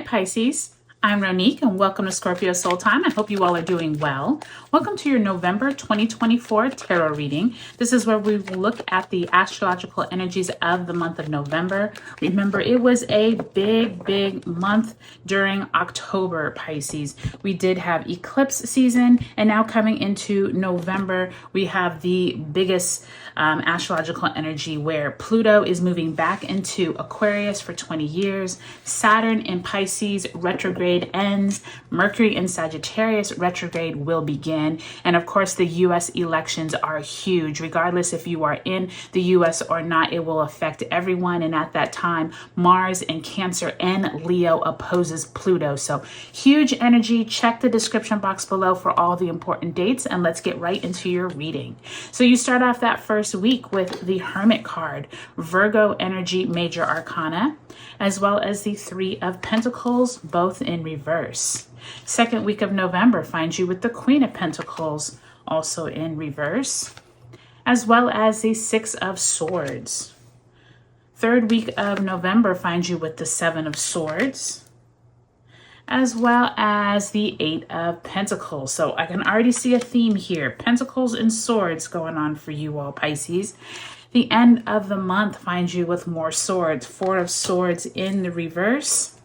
Pisces. I'm Ronique and welcome to Scorpio Soul Time. I hope you all are doing well. Welcome to your November 2024 tarot reading. This is where we will look at the astrological energies of the month of November. Remember, it was a big month during October, Pisces. We did have eclipse season, and now coming into November, we have the biggest astrological energy where Pluto is moving back into Aquarius for 20 years. Saturn in Pisces retrograde ends. Mercury in Sagittarius retrograde will begin. And of course, the US elections are huge. Regardless if you are in the US or not, it will affect everyone. And at that time, Mars in Cancer and Leo opposes Pluto. So huge energy. Check the description box below for all the important dates, and let's get right into your reading. So you start off that first week with the Hermit card, Virgo energy, major arcana, as well as the Three of Pentacles, both in reverse. Second week of November finds you with the Queen of Pentacles, also in reverse, as well as the Six of Swords. Third week of November finds you with the Seven of Swords, as well as the Eight of Pentacles. So I can already see a theme here. Pentacles and swords going on for you all, Pisces. The end of the month finds you with more swords. Four of Swords in the reverse,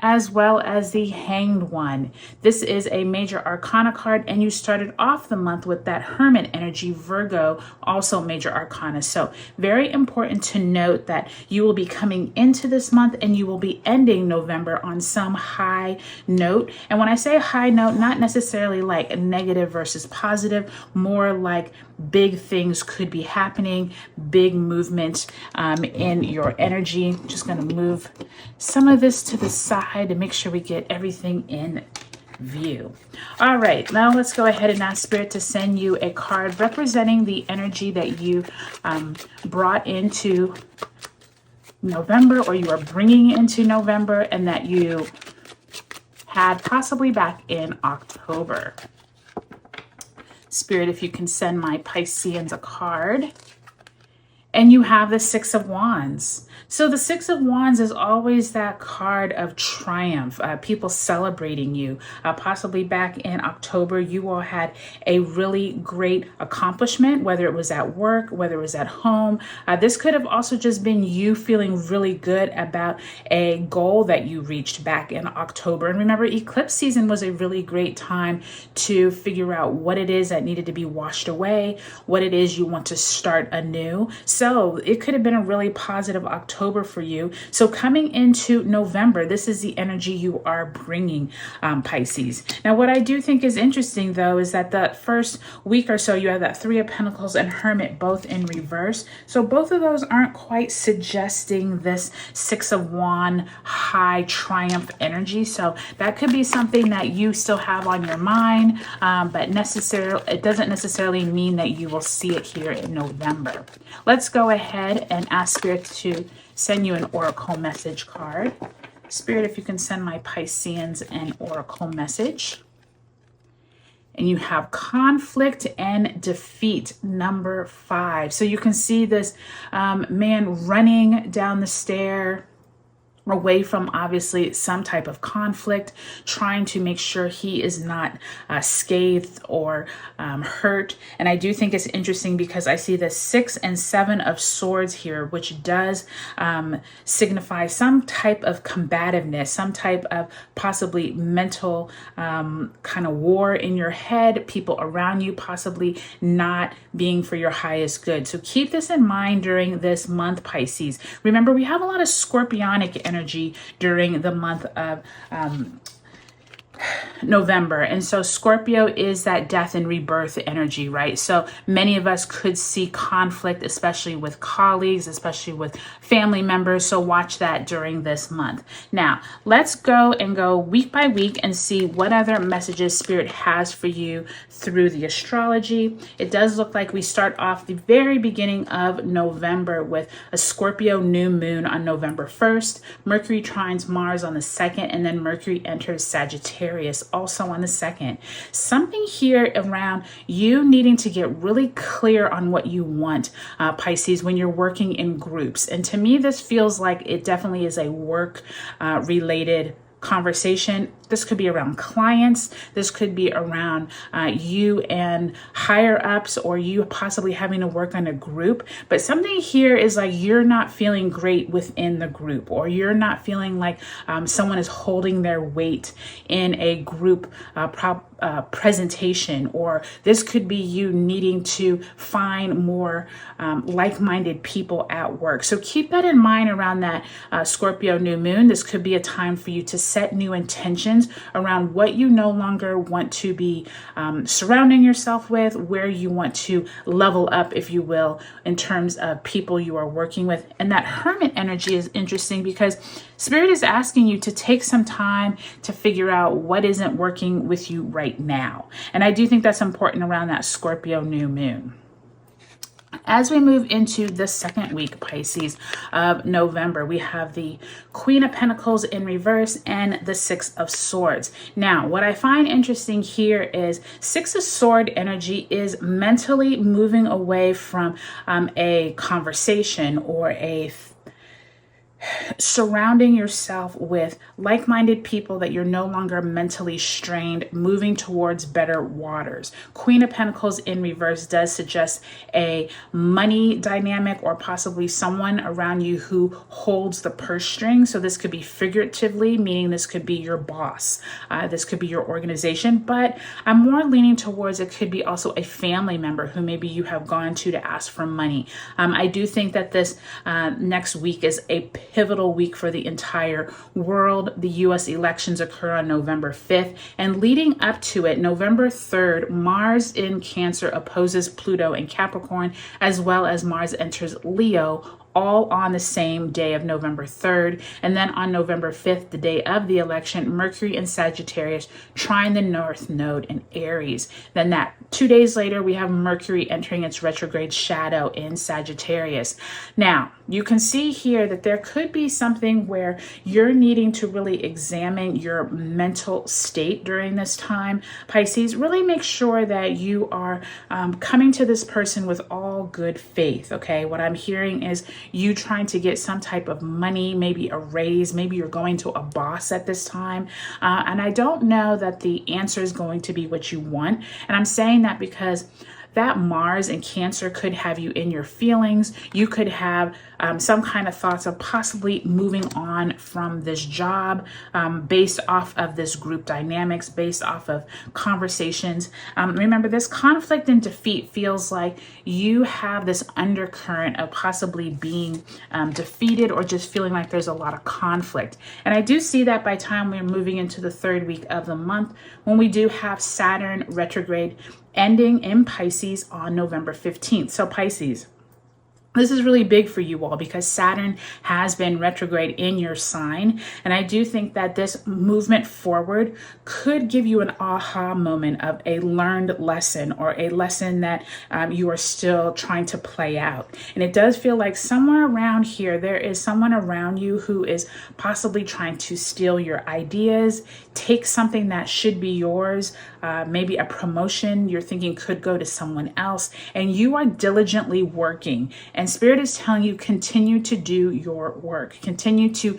as well as the Hanged One. This is a major arcana card, and you started off the month with that Hermit energy, Virgo, also major arcana. So very important to note that you will be coming into this month and you will be ending November on some high note. And when I say high note, not necessarily like negative versus positive, more like big things could be happening, big movement in your energy. I'm just going to move some of this to the side to make sure we get everything in view. All right, now let's go ahead and ask Spirit to send you a card representing the energy that you brought into November, or you are bringing into November, and that you had possibly back in October. Spirit, if you can send my Pisceans a card. And you have the Six of Wands. So the Six of Wands is always that card of triumph, people celebrating you. Possibly back in October, you all had a really great accomplishment, whether it was at work, whether it was at home. This could have also just been you feeling really good about a goal that you reached back in October. And remember, eclipse season was a really great time to figure out what it is that needed to be washed away, what it is you want to start anew. So it could have been a really positive October for you. So coming into November, this is the energy you are bringing, Pisces. Now, what I do think is interesting, though, is that the first week or so, you have that Three of Pentacles and Hermit both in reverse. So both of those aren't quite suggesting this Six of Wands high triumph energy. So that could be something that you still have on your mind, but it doesn't necessarily mean that you will see it here in November. Let's go ahead and ask Spirit to send you an oracle message card. Spirit, if you can send my Pisceans an oracle message. And you have conflict and defeat, number 5. So you can see this man running down the stair, away from obviously some type of conflict, trying to make sure he is not scathed or hurt. And I do think it's interesting because I see the 6 and 7 of Swords here, which does signify some type of combativeness, some type of possibly mental kind of war in your head, people around you possibly not being for your highest good. So keep this in mind during this month, Pisces. Remember, we have a lot of scorpionic energy during the month of November. And so Scorpio is that death and rebirth energy, right? So many of us could see conflict, especially with colleagues, especially with family members. So watch that during this month. Now, let's go week by week and see what other messages Spirit has for you through the astrology. It does look like we start off the very beginning of November with a Scorpio New Moon on November 1st. Mercury trines Mars on the 2nd, and then Mercury enters Sagittarius also on the 2nd. Something here around you needing to get really clear on what you want, Pisces, when you're working in groups. And to me, this feels like it definitely is a work related conversation. This could be around clients. This could be around you and higher ups, or you possibly having to work on a group. But something here is like you're not feeling great within the group, or you're not feeling like someone is holding their weight in a group presentation, or this could be you needing to find more like-minded people at work. So keep that in mind around that Scorpio new moon. This could be a time for you to set new intentions around what you no longer want to be surrounding yourself with, where you want to level up, if you will, in terms of people you are working with. And that Hermit energy is interesting because Spirit is asking you to take some time to figure out what isn't working with you right now. And I do think that's important around that Scorpio new moon. As we move into the second week, Pisces, of November, we have the Queen of Pentacles in reverse and the Six of Swords. Now, what I find interesting here is Six of Sword energy is mentally moving away from a conversation or a surrounding yourself with like-minded people that you're no longer mentally strained, moving towards better waters. Queen of Pentacles in reverse does suggest a money dynamic, or possibly someone around you who holds the purse string. So this could be figuratively, meaning this could be your boss. This could be your organization, but I'm more leaning towards it could be also a family member who maybe you have gone to ask for money. I do think that this next week is a pivotal week for the entire world. The US elections occur on November 5th, and leading up to it, November 3rd, Mars in Cancer opposes Pluto in Capricorn, as well as Mars enters Leo, all on the same day of November 3rd. And then on November 5th, the day of the election, Mercury in Sagittarius trine the North Node in Aries. Then that 2 days later, we have Mercury entering its retrograde shadow in Sagittarius. Now, you can see here that there could be something where you're needing to really examine your mental state during this time. Pisces, really make sure that you are coming to this person with all good faith, okay? What I'm hearing is you trying to get some type of money, maybe a raise, maybe you're going to a boss at this time. And I don't know that the answer is going to be what you want. And I'm saying that because that Mars in Cancer could have you in your feelings. You could have some kind of thoughts of possibly moving on from this job based off of this group dynamics, based off of conversations. Remember, this conflict and defeat feels like you have this undercurrent of possibly being defeated, or just feeling like there's a lot of conflict. And I do see that by time we're moving into the third week of the month, when we do have Saturn retrograde ending in Pisces on November 15th. So Pisces, this is really big for you all because Saturn has been retrograde in your sign. And I do think that this movement forward could give you an aha moment of a learned lesson, or a lesson that you are still trying to play out. And it does feel like somewhere around here, there is someone around you who is possibly trying to steal your ideas, take something that should be yours, maybe a promotion you're thinking could go to someone else, and you are diligently working. And Spirit is telling you, continue to do your work. Continue to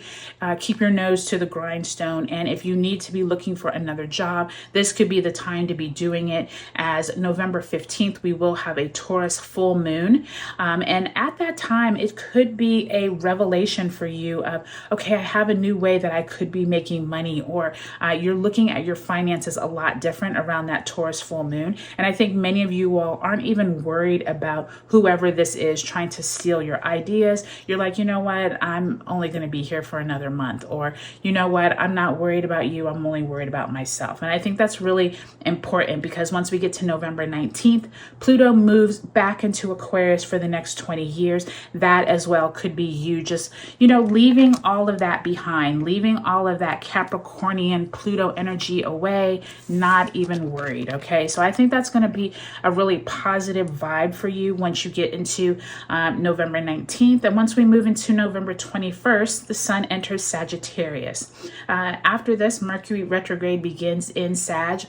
keep your nose to the grindstone. And if you need to be looking for another job, this could be the time to be doing it, as November 15th, we will have a Taurus full moon. And at that time, it could be a revelation for you of, okay, I have a new way that I could be making money, or you're looking at your finances a lot different around that Taurus full moon. And I think many of you all aren't even worried about whoever this is trying to steal your ideas. You're like, you know what, I'm only going to be here for another month, or you know what, I'm not worried about you, I'm only worried about myself. And I think that's really important, because once we get to November 19th, Pluto moves back into Aquarius for the next 20 years. That as well could be you just, leaving all of that behind, leaving all of that Capricornian Pluto energy away, not even worried. Okay, so I think that's going to be a really positive vibe for you once you get into November 19th. And once we move into November 21st, the sun enters Sagittarius. After this, Mercury retrograde begins in Sag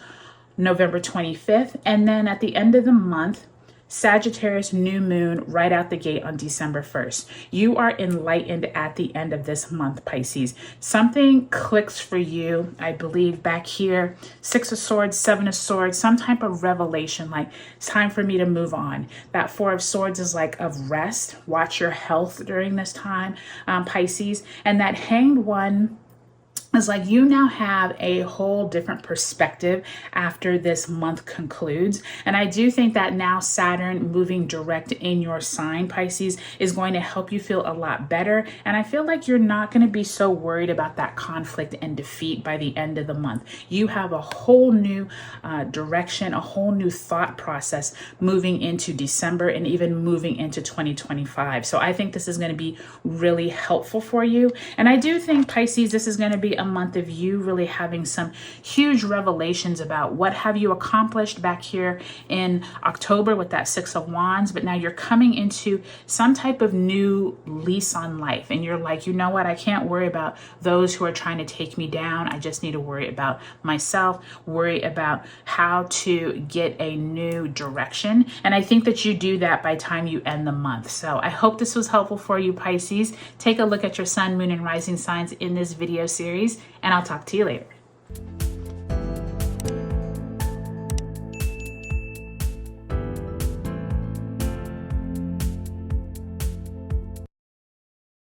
November 25th. And then at the end of the month, Sagittarius New Moon right out the gate on December 1st. You are enlightened at the end of this month, Pisces. Something clicks for you, I believe, back here. 6 of Swords, 7 of Swords, some type of revelation, like it's time for me to move on. That 4 of Swords is like of rest. Watch your health during this time, Pisces. And that Hanged One, it's like you now have a whole different perspective after this month concludes. And I do think that now Saturn moving direct in your sign, Pisces, is going to help you feel a lot better. And I feel like you're not going to be so worried about that conflict and defeat by the end of the month. You have a whole new direction, a whole new thought process moving into December and even moving into 2025. So I think this is going to be really helpful for you. And I do think, Pisces, this is going to be a month of you really having some huge revelations about what have you accomplished back here in October with that 6 of Wands, but now you're coming into some type of new lease on life, and you're like, you know what, I can't worry about those who are trying to take me down. I just need to worry about myself, worry about how to get a new direction. And I think that you do that by the time you end the month. So I hope this was helpful for you, Pisces. Take a look at your sun, moon, and rising signs in this video series, and I'll talk to you later.